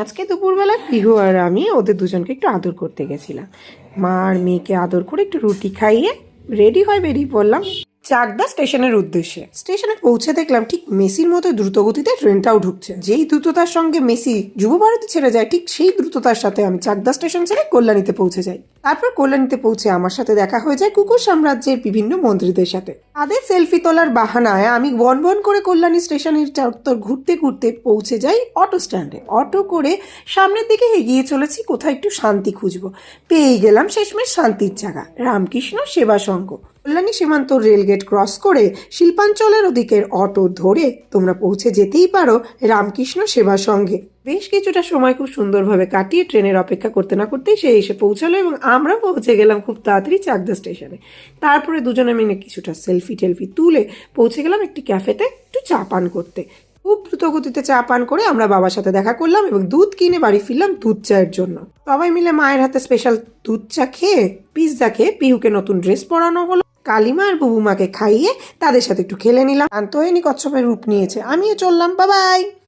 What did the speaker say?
আজকে দুপুরবেলা পিহু আর আমি ওদের দুজনকে একটু আদর করতে গেছিলাম। মা আর মেয়েকে আদর করে একটু রুটি খাইয়ে রেডি হয়ে বেরিয়ে পড়লাম চাকদা স্টেশনের উদ্দেশ্যে। স্টেশনে পৌঁছে দেখলাম ঠিক মেসির মতো দ্রুতগতিতে ট্রেনটাও ঢুকছে। যেই দ্রুততার সঙ্গে মেসি যুব ভারতী ছেড়ে যায়, ঠিক সেই দ্রুততার সাথে আমি চাকদা স্টেশন ছেড়ে কল্যাণীতে পৌঁছে যাই। তারপর কল্যাণীতে পৌঁছে আমার সাথে দেখা হয়ে যায় কুকুর সাম্রাজ্যের বিভিন্ন মন্ত্রীদের সাথে। তাদের সেলফি তোলার বাহানায় আমি বন বন করে কল্যাণী স্টেশনের চত্বর ঘুরতে ঘুরতে পৌঁছে যাই অটো স্ট্যান্ডে। অটো করে সামনের দিকে এগিয়ে চলেছি, কোথাও একটু শান্তি খুঁজবো। পেয়ে গেলাম শেষমেশ শান্তির জায়গা, রামকৃষ্ণ সেবা সংঘ। কল্যাণী সীমান্ত রেলগেট ক্রস করে শিল্পাঞ্চলের ওদিকের অটো ধরে তোমরা পৌঁছে যেতেই পারো রামকৃষ্ণ সেবা সংঘে। বেশ কিছুটা সময় খুব সুন্দরভাবে কাটিয়ে ট্রেনের অপেক্ষা করতে না করতেই সে এসে পৌঁছালো এবং আমরা পৌঁছে গেলাম খুব তাড়াতাড়ি চাকদা স্টেশনে। তারপরে দুজনে মিলে কিছুটা সেলফি টেলফি তুলে পৌঁছে গেলাম একটি ক্যাফেতে একটু চা পান করতে। খুব দ্রুতগতিতে চা পান করে আমরা বাবার সাথে দেখা করলাম এবং দুধ কিনে বাড়ি ফিরলাম দুধ চায়ের জন্য। সবাই মিলে মায়ের হাতে স্পেশাল দুধ চা খেয়ে পিৎজা খেয়ে পিহুকে নতুন ড্রেস পরানো হলো। কালিমা আর বুবুমাকে খাইয়ে তাদের সাথে একটু খেলে নিলাম। আন্তোয়ানি কচ্ছপের রূপ নিয়েছে, আমিও চললাম। বাবাই।